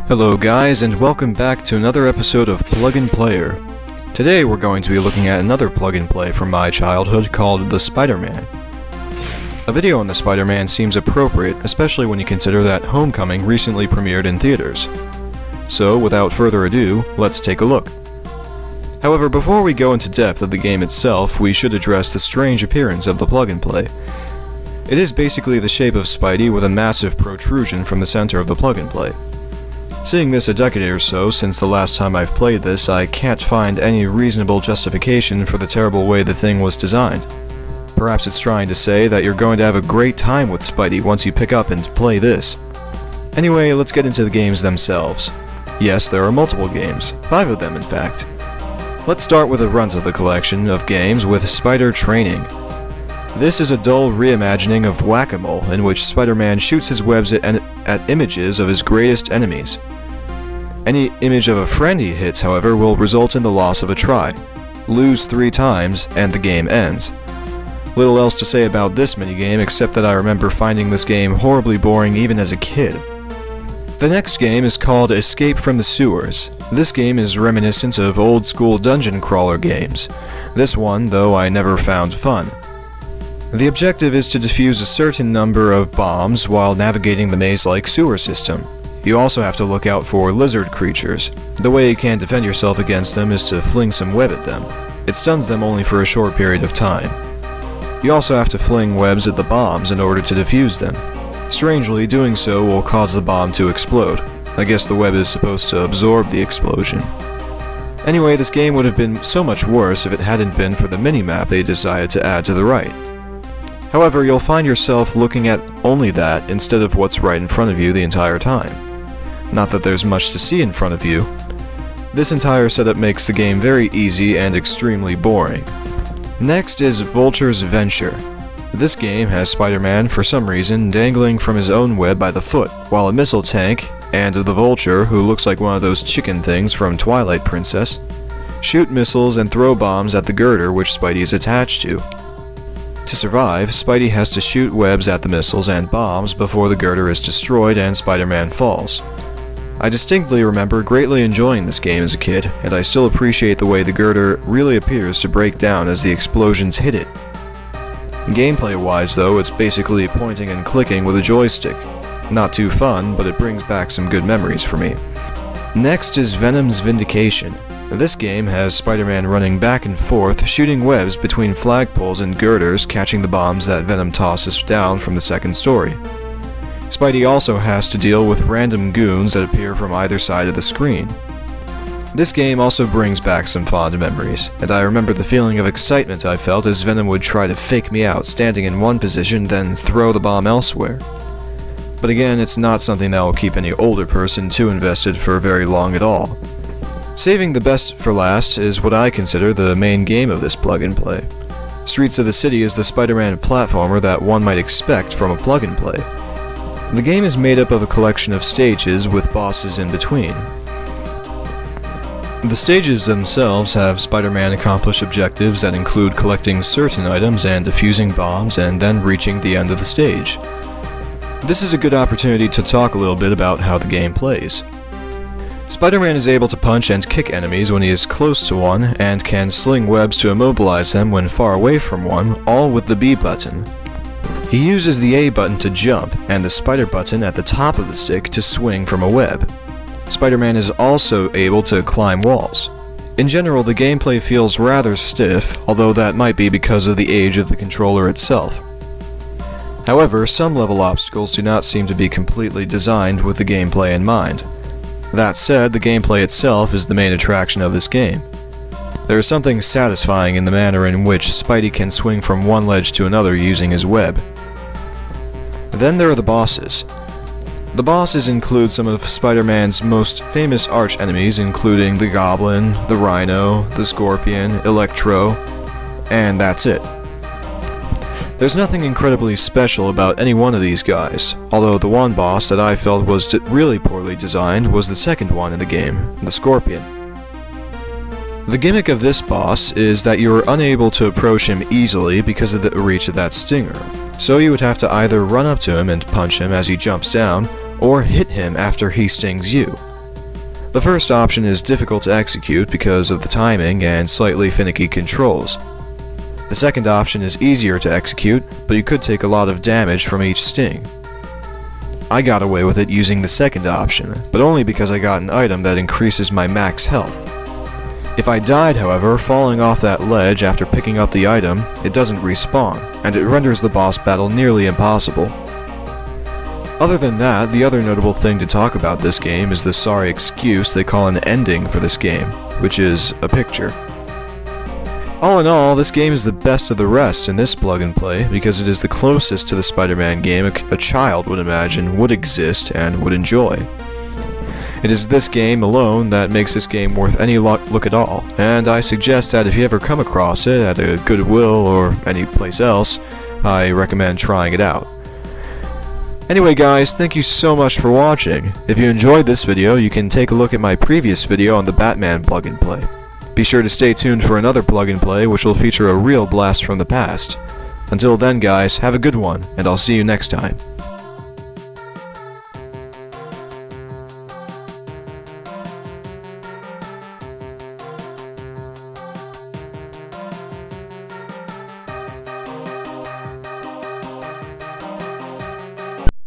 Hello guys, and welcome back to another episode of Plug and Player. Today we're going to be looking at another plug and play from my childhood called the Spider-Man. A video on the Spider-Man seems appropriate, especially when you consider that Homecoming recently premiered in theaters. So, without further ado, let's take a look. However, before we go into depth of the game itself, we should address the strange appearance of the plug and play. It is basically the shape of Spidey with a massive protrusion from the center of the plug and play. Seeing this a decade or so since the last time I've played this, I can't find any reasonable justification for the terrible way the thing was designed. Perhaps it's trying to say that you're going to have a great time with Spidey once you pick up and play this. Anyway, let's get into the games themselves. Yes, there are multiple games, 5 of them in fact. Let's start with a run to the collection of games with Spider Training. This is a dull reimagining of Whack-A-Mole in which Spider-Man shoots his webs at images of his greatest enemies. Any image of a friend he hits, however, will result in the loss of a try. Lose 3 times, and the game ends. Little else to say about this minigame except that I remember finding this game horribly boring even as a kid. The next game is called Escape from the Sewers. This game is reminiscent of old school dungeon crawler games. This one, though, I never found fun. The objective is to defuse a certain number of bombs while navigating the maze-like sewer system. You also have to look out for lizard creatures. The way you can defend yourself against them is to fling some web at them. It stuns them only for a short period of time. You also have to fling webs at the bombs in order to defuse them. Strangely, doing so will cause the bomb to explode. I guess the web is supposed to absorb the explosion. Anyway, this game would have been so much worse if it hadn't been for the minimap they decided to add to the right. However, you'll find yourself looking at only that instead of what's right in front of you the entire time. Not that there's much to see in front of you. This entire setup makes the game very easy and extremely boring. Next is Vulture's Venture. This game has Spider-Man, for some reason, dangling from his own web by the foot, while a missile tank, and the Vulture, who looks like one of those chicken things from Twilight Princess, shoot missiles and throw bombs at the girder which Spidey is attached to. To survive, Spidey has to shoot webs at the missiles and bombs before the girder is destroyed and Spider-Man falls. I distinctly remember greatly enjoying this game as a kid, and I still appreciate the way the girder really appears to break down as the explosions hit it. Gameplay-wise though, it's basically pointing and clicking with a joystick. Not too fun, but it brings back some good memories for me. Next is Venom's Vindication. This game has Spider-Man running back and forth, shooting webs between flagpoles and girders, catching the bombs that Venom tosses down from the second story. Spidey also has to deal with random goons that appear from either side of the screen. This game also brings back some fond memories, and I remember the feeling of excitement I felt as Venom would try to fake me out, standing in one position, then throw the bomb elsewhere. But again, it's not something that will keep any older person too invested for very long at all. Saving the best for last is what I consider the main game of this plug-and-play. Streets of the City is the Spider-Man platformer that one might expect from a plug-and-play. The game is made up of a collection of stages with bosses in between. The stages themselves have Spider-Man accomplish objectives that include collecting certain items and defusing bombs and then reaching the end of the stage. This is a good opportunity to talk a little bit about how the game plays. Spider-Man is able to punch and kick enemies when he is close to one, and can sling webs to immobilize them when far away from one, all with the B button. He uses the A button to jump, and the spider button at the top of the stick to swing from a web. Spider-Man is also able to climb walls. In general, the gameplay feels rather stiff, although that might be because of the age of the controller itself. However, some level obstacles do not seem to be completely designed with the gameplay in mind. That said, the gameplay itself is the main attraction of this game. There is something satisfying in the manner in which Spidey can swing from one ledge to another using his web. Then there are the bosses. The bosses include some of Spider-Man's most famous arch-enemies, including the Goblin, the Rhino, the Scorpion, Electro, and that's it. There's nothing incredibly special about any one of these guys, although the one boss that I felt was really poorly designed was the second one in the game, the Scorpion. The gimmick of this boss is that you are unable to approach him easily because of the reach of that stinger, so you would have to either run up to him and punch him as he jumps down, or hit him after he stings you. The first option is difficult to execute because of the timing and slightly finicky controls. The second option is easier to execute, but you could take a lot of damage from each sting. I got away with it using the second option, but only because I got an item that increases my max health. If I died, however, falling off that ledge after picking up the item, it doesn't respawn, and it renders the boss battle nearly impossible. Other than that, the other notable thing to talk about this game is the sorry excuse they call an ending for this game, which is a picture. All in all, this game is the best of the rest in this plug and play because it is the closest to the Spider-Man game a child would imagine would exist and would enjoy. It is this game alone that makes this game worth any look at all, and I suggest that if you ever come across it at a Goodwill or any place else, I recommend trying it out. Anyway guys, thank you so much for watching. If you enjoyed this video, you can take a look at my previous video on the Batman plug and play. Be sure to stay tuned for another plug and play which will feature a real blast from the past. Until then guys, have a good one, and I'll see you next time.